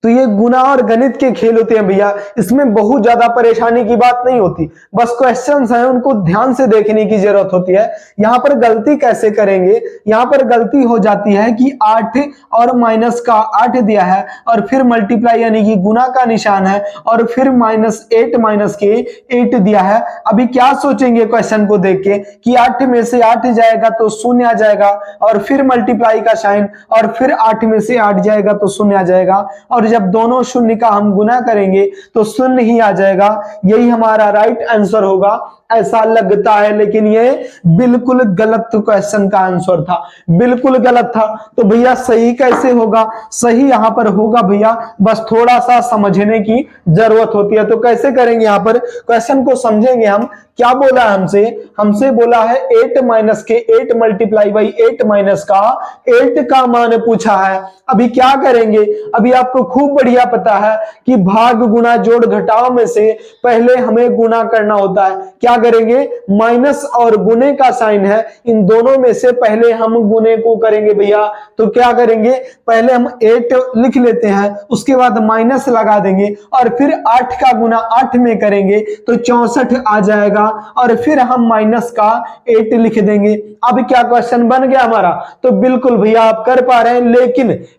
तो ये गुना और गणित के खेल होते हैं भैया, इसमें बहुत ज्यादा परेशानी की बात नहीं होती, बस क्वेश्चंस हैं उनको ध्यान से देखने की जरूरत होती है। यहाँ पर गलती कैसे करेंगे, यहाँ पर गलती हो जाती है कि 8 और माइनस का 8 दिया है और फिर मल्टीप्लाई यानी कि गुना का निशान है और फिर -8 माइनस के 8 दिया है। अभी क्या सोचेंगे क्वेश्चन को देख के कि 8 में से 8 जाएगा तो 0 आ जाएगा और फिर मल्टीप्लाई का साइन और फिर 8 में से 8 जाएगा तो 0 आ जाएगा और जब दोनों शून्य का हम गुना करेंगे तो 0 ही आ जाएगा। यही हमारा राइट आंसर होगा, ऐसा लगता है, लेकिन ये बिल्कुल गलत क्वेश्चन का आंसर था, बिल्कुल गलत था। तो भैया सही कैसे होगा, सही यहां पर होगा भैया, बस थोड़ा सा समझने की जरूरत होती है। तो कैसे करेंगे, यहां पर क्वेश्चन को समझेंगे हम। क्या बोला है हमसे बोला है 8 माइनस के 8 मल्टीप्लाई बाई 8 माइनस का 8 का मान पूछा है। अभी क्या करेंगे, अभी आपको खूब बढ़िया पता है कि भाग गुना जोड़ घटाव में से पहले हमें गुना करना होता है। क्या करेंगे, माइनस और गुने का साइन है, इन दोनों में से पहले हम गुने को करेंगे भैया। तो क्या करेंगे, पहले हम 8 लिख लेते हैं, उसके बाद माइनस लगा देंगे और फिर 8 का गुना 8 में करेंगे तो 64 आ जाएगा और फिर हम माइनस का 8 लिख देंगे। अब क्या क्वेश्चन बन गया हमारा। तो बिल्कुल भैया आप कर पा रहे हैं,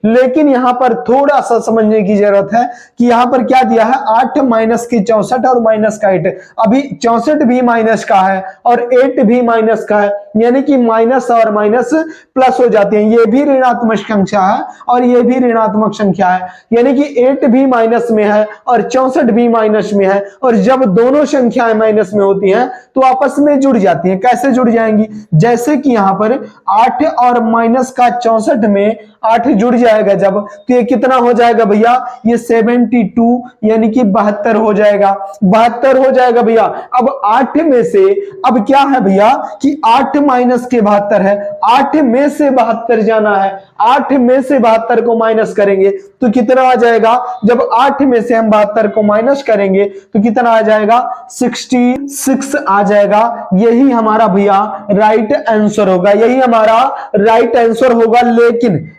लेकिन यहां पर थोड़ा सा समझने की जरूरत है कि यहां पर क्या दिया है, 8 माइनस की 64 और माइनस का 8। अभी 64 भी माइनस का है और 8 भी माइनस का है, यानी कि माइनस और माइनस प्लस हो जाते हैं। ये भी ऋणात्मक संख्या है और ये भी ऋणात्मक संख्या है, यानी कि 8 भी माइनस में है और 64 भी माइनस में है। और जब दोनों संख्याएं माइनस में होती हैं तो आपस में जुड़ जाती हैं। कैसे जुड़ जाएंगी, जैसे कि यहां पर 8 और माइनस का 64 में 8 जुड़ जाएगा जब, तो ये कितना हो जाएगा भैया, ये 72 यानी कि 72 हो जाएगा, 72 हो जाएगा भैया। अब 8 में से, अब क्या है भैया कि 8 माइनस के 72 है, 8 में से 72 जाना है, 8 में से 72 को माइनस करेंगे तो कितना आ जाएगा, जब 8 में से हम 72 को माइनस करेंगे तो कितना आ जाएगा, 66 आ जाएगा। यही हमारा भैया राइट आंसर होगा, यही हमारा राइट आंसर होगा।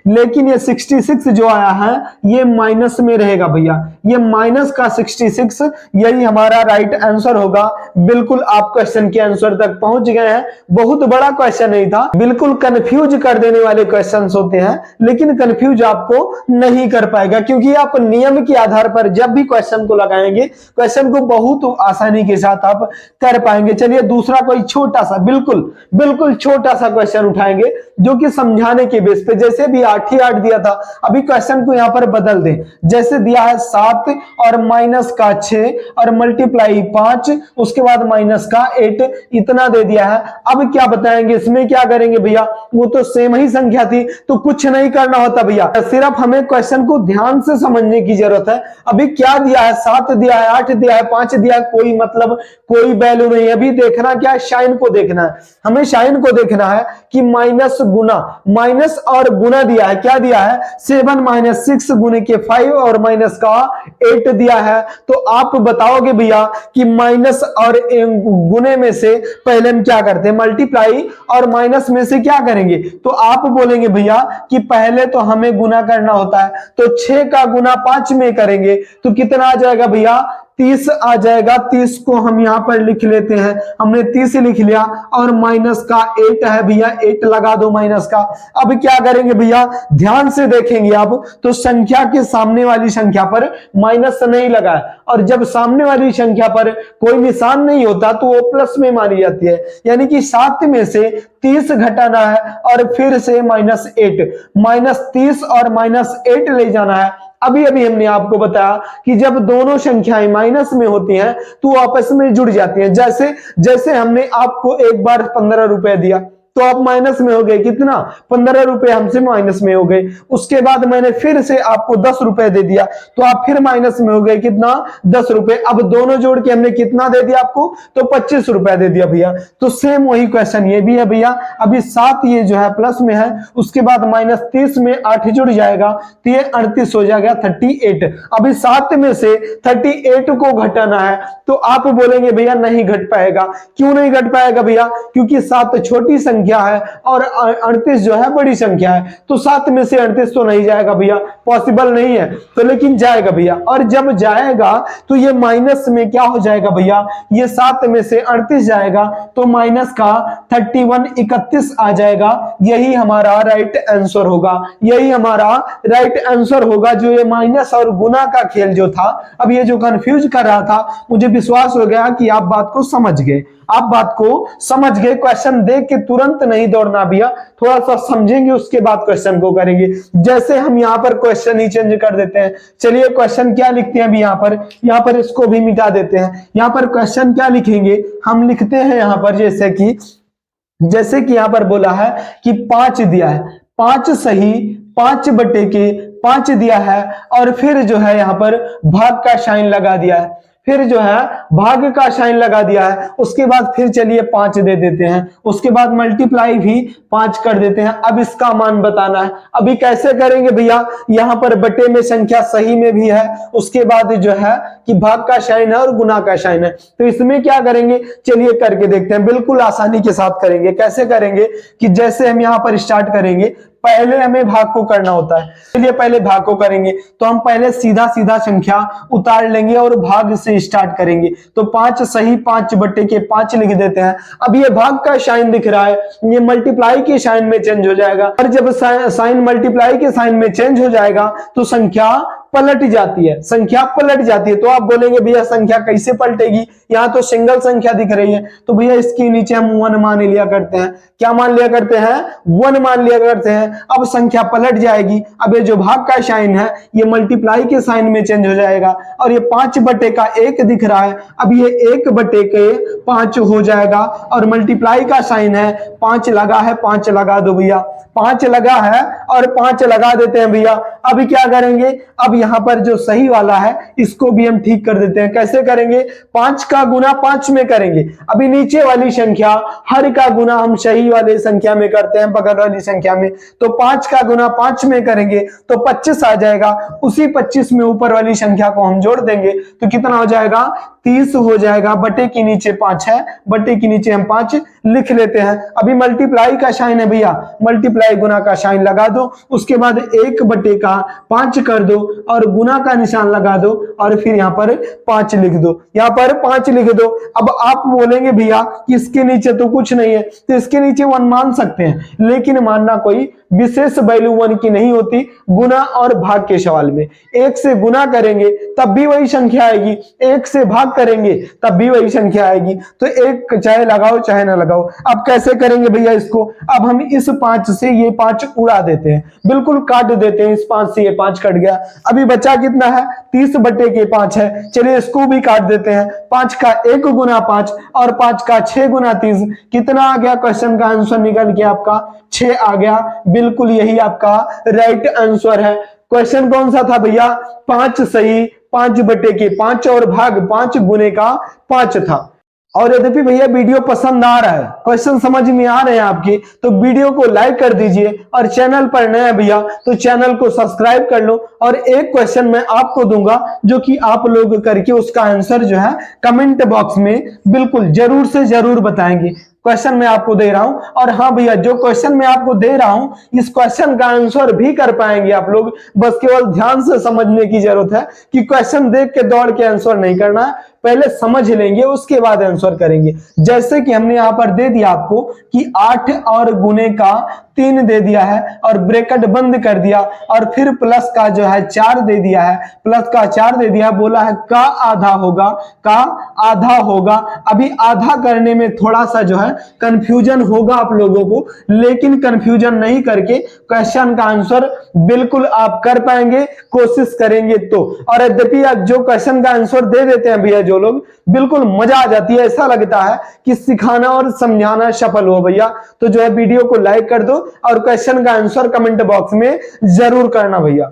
लेकिन ये 66 जो आया है ये माइनस में रहेगा भैया, ये माइनस का 66 यही हमारा राइट आंसर होगा। बिल्कुल आप क्वेश्चन के आंसर तक पहुंच गए हैं। बहुत बड़ा क्वेश्चन नहीं था, बिल्कुल कंफ्यूज कर देने वाले क्वेश्चंस होते हैं, लेकिन कंफ्यूज आपको नहीं कर पाएगा क्योंकि आप नियम के आधार पर जब भी क्वेश्चन को लगाएंगे, क्वेश्चन को बहुत आसानी के साथ आप कर पाएंगे। चलिए दूसरा कोई छोटा सा, बिल्कुल छोटा सा क्वेश्चन उठाएंगे जो कि समझाने के बेस पे, जैसे भी 8 ही 8 दिया था, अभी क्वेश्चन को यहां पर बदल दें। जैसे दिया है 7 और माइनस का 6 और मल्टीप्लाई 5, उसके बाद माइनस का 8, इतना दे दिया है। अब क्या बताएंगे, इसमें क्या करेंगे भैया, वो तो सेम ही संख्या थी तो कुछ नहीं करना होता भैया, सिर्फ हमें क्वेश्चन को ध्यान से समझने की जरूरत है। अभी क्या दिया है, 7 दिया है, 8 दिया है, 5 दिया है, कोई मतलब कोई वैल्यू नहीं। अभी देखना क्या है, साइन को देखना है, हमें साइन को देखना है कि माइनस गुना, माइनस और गुना दिया है, क्या दिया है 7 माइनस 6 गुने के 5 और माइनस का 8 दिया है। तो आप बताओगे भैया कि माइनस और गुने में से पहले हम क्या करते हैं, मल्टीप्लाई, और माइनस में से क्या करेंगे, तो आप बोलेंगे भैया कि पहले तो हमें गुना करना होता है, तो 6 का गुना 5 में करेंगे तो कितना आ जाएगा भैया, 30 आ जाएगा। 30 को हम यहां पर लिख लेते हैं, हमने 30 लिख लिया और माइनस का 8 है भैया, 8 लगा दो माइनस का। अब क्या करेंगे भैया, ध्यान से देखेंगे आप तो संख्या के सामने वाली संख्या पर माइनस नहीं लगा है, और जब सामने वाली संख्या पर कोई निशान नहीं होता तो वो प्लस में मानी जाती है, यानी कि 7 में से 30 घटाना है और फिर से -8, -30 और -8 ले जाना है। अभी हमने आपको बताया कि जब दोनों संख्याएं माइनस में होती हैं तो आपस में जुड़ जाती हैं। जैसे हमने आपको एक बार 15 रुपए दिया तो आप माइनस में हो गए, कितना, 15 रुपए हमसे माइनस में हो गए। उसके बाद मैंने फिर से आपको 10 रुपए दे दिया तो आप फिर माइनस में हो गए, कितना, 10 रुपए। अब दोनों जोड़ के हमने कितना दे दिया आपको, तो 25 रुपए दे दिया भैया। तो सेम वही क्वेश्चन ये भी है भैया। अभी 7 ये जो है प्लस में है, उसके बाद -30 में 8 जुड़ जाएगा तो ये 38 हो जाएगा, 38। अभी 7 में से 38 को घटाना है तो आप बोलेंगे भैया नहीं घट पाएगा। क्यों नहीं घट पाएगा भैया, क्योंकि 7 छोटी संख्या संख्या है और 38 जो है बड़ी संख्या है, तो 7 में से 38 तो नहीं जाएगा भैया, पॉसिबल नहीं है। तो लेकिन जाएगा भैया, और जब जाएगा तो ये माइनस में क्या हो जाएगा भैया, ये 7 में से 38 जाएगा तो माइनस का 31 31 आ जाएगा। यही हमारा राइट आंसर होगा, यही हमारा राइट आंसर होगा। जो ये माइनस और गुना का खेल जो था, अब ये जो कंफ्यूज कर रहा था, मुझे विश्वास हो गया कि आप बात को समझ गए, आप बात को समझ गए। क्वेश्चन देख के तुरंत नहीं दौड़ना भैया, थोड़ा सा समझेंगे उसके बाद क्वेश्चन को करेंगे। जैसे हम यहाँ पर क्वेश्चन ही चेंज कर देते हैं। चलिए क्वेश्चन क्या लिखते हैं अभी यहाँ पर इसको भी मिटा देते हैं। यहाँ पर क्वेश्चन क्या लिखेंगे, हम लिखते हैं यहाँ पर जैसे कि यहाँ पर बोला है कि 5 दिया है, 5 सही 5 बटे के 5 दिया है, और फिर जो है यहाँ पर भाग का साइन लगा दिया है, फिर जो है भाग का साइन लगा दिया है। उसके बाद फिर चलिए 5 दे देते हैं, उसके बाद मल्टीप्लाई भी 5 कर देते हैं। अब इसका मान बताना है। अभी कैसे करेंगे भैया, यहाँ पर बटे में संख्या सही में भी है, उसके बाद जो है कि भाग का साइन है और गुना का साइन है, तो इसमें क्या करेंगे, चलिए करके देखते हैं। बिल्कुल आसानी के साथ करेंगे। कैसे करेंगे कि जैसे हम यहाँ पर स्टार्ट करेंगे, पहले हमें भाग को करना होता है। चलिए पहले भाग को करेंगे, तो हम पहले सीधा सीधा संख्या उतार लेंगे और भाग से स्टार्ट करेंगे। तो 5 सही 5 बटे के 5 लिख देते हैं। अब ये भाग का साइन दिख रहा है, ये मल्टीप्लाई के साइन में चेंज हो जाएगा, और जब साइन मल्टीप्लाई के साइन में चेंज हो जाएगा तो संख्या पलट जाती है, संख्या पलट जाती है। तो आप बोलेंगे भैया संख्या कैसे पलटेगी, यहाँ तो सिंगल संख्या दिख रही है, तो भैया इसके नीचे हम 1 मान लिया करते हैं। क्या मान लिया करते हैं, 1 मान लिया करते हैं। अब संख्या पलट जाएगी। अब ये जो भाग का साइन है ये मल्टीप्लाई के साइन में चेंज हो जाएगा, और ये 5 बटे का 1 दिख रहा है, अब ये 1 बटे के 5 हो जाएगा, और मल्टीप्लाई का साइन है, 5 लगा है, 5 लगा दो भैया, 5 लगा है और 5 लगा देते हैं भैया। अभी क्या करेंगे, अब यहाँ पर जो सही वाला है इसको भी हम ठीक कर देते हैं। कैसे करेंगे, 5 का गुना 5 में करेंगे। अभी नीचे वाली संख्या हर का गुना हम सही वाले संख्या में करते हैं, बगल वाली संख्या में, तो 5 का गुना 5 में करेंगे तो 25 आ जाएगा। उसी 25 में ऊपर वाली संख्या को हम जोड़ देंगे तो कितना हो जाएगा, 30 हो जाएगा। बटे के नीचे 5 है, बटे के नीचे हम 5 लिख लेते हैं। अभी मल्टीप्लाई का साइन है भैया, मल्टीप्लाई गुना का साइन लगा दो, उसके बाद 1 बटे का 5 कर दो और गुना का निशान लगा दो, और फिर यहाँ पर 5 लिख दो, यहाँ पर 5 लिख दो। अब आप बोलेंगे भैया कि इसके नीचे तो कुछ नहीं है, तो इसके नीचे 1 मान सकते हैं, लेकिन मानना कोई विशेष वैल्यू 1 की नहीं होती। गुना और भाग के सवाल में 1 से गुना करेंगे तब भी वही संख्या आएगी, 1 से भाग करेंगे तब भी वही संख्या आएगी। तो 1 चाहे लगाओ चाहे ना लगाओ। अब कैसे करेंगे भैया इसको, अब हम इस 5 से ये 5 उड़ा देते हैं, बिल्कुल काट देते हैं। इस 5 से ये 5 कट गया। अभी बचा कितना है, 30 बटे के 5 है। चलिए इसको भी काट देते हैं। 5 का 1 गुना 5 और 5 का 6 गुना 30, कितना आ गया, क्वेश्चन का आंसर निकल के आपका 6 आ गया। बिल्कुल यही आपका राइट आंसर है। क्वेश्चन कौन सा था भैया, 5 सही 5 बटे के 5 और भाग 5 गुने का 5 था। और यद्यपि भैया वीडियो पसंद आ रहा है, क्वेश्चन समझ में आ रहे हैं आपके, तो वीडियो को लाइक कर दीजिए, और चैनल पर नया भैया तो चैनल को सब्सक्राइब कर लो। और एक क्वेश्चन मैं आपको दूंगा जो कि आप लोग करके उसका आंसर जो है कमेंट बॉक्स में बिल्कुल जरूर से जरूर बताएंगे। क्वेश्चन मैं आपको दे रहा हूं, और हाँ भैया जो क्वेश्चन मैं आपको दे रहा हूं इस क्वेश्चन का आंसर भी कर पाएंगे आप लोग, बस केवल ध्यान से समझने की जरूरत है कि क्वेश्चन देख के दौड़ के आंसर नहीं करना है, पहले समझ लेंगे उसके बाद आंसर करेंगे। जैसे कि हमने यहाँ पर दे दिया आपको कि 8 और गुने का 3 दे दिया है और ब्रैकेट बंद कर दिया, और फिर प्लस का जो है 4 दे दिया है, प्लस का 4 दे दिया, बोला है का आधा होगा, का आधा होगा। अभी आधा करने में थोड़ा सा जो है कंफ्यूजन होगा आप लोगों को, लेकिन कंफ्यूजन नहीं करके क्वेश्चन का आंसर बिल्कुल आप कर पाएंगे, कोशिश करेंगे तो। और यद्यपि आप जो क्वेश्चन का आंसर दे देते हैं भैया जो लोग, बिल्कुल मजा आ जाती है, ऐसा लगता है कि सिखाना और समझाना सफल हो भैया। तो जो है वीडियो को लाइक कर दो और क्वेश्चन का आंसर कमेंट बॉक्स में जरूर करना भैया।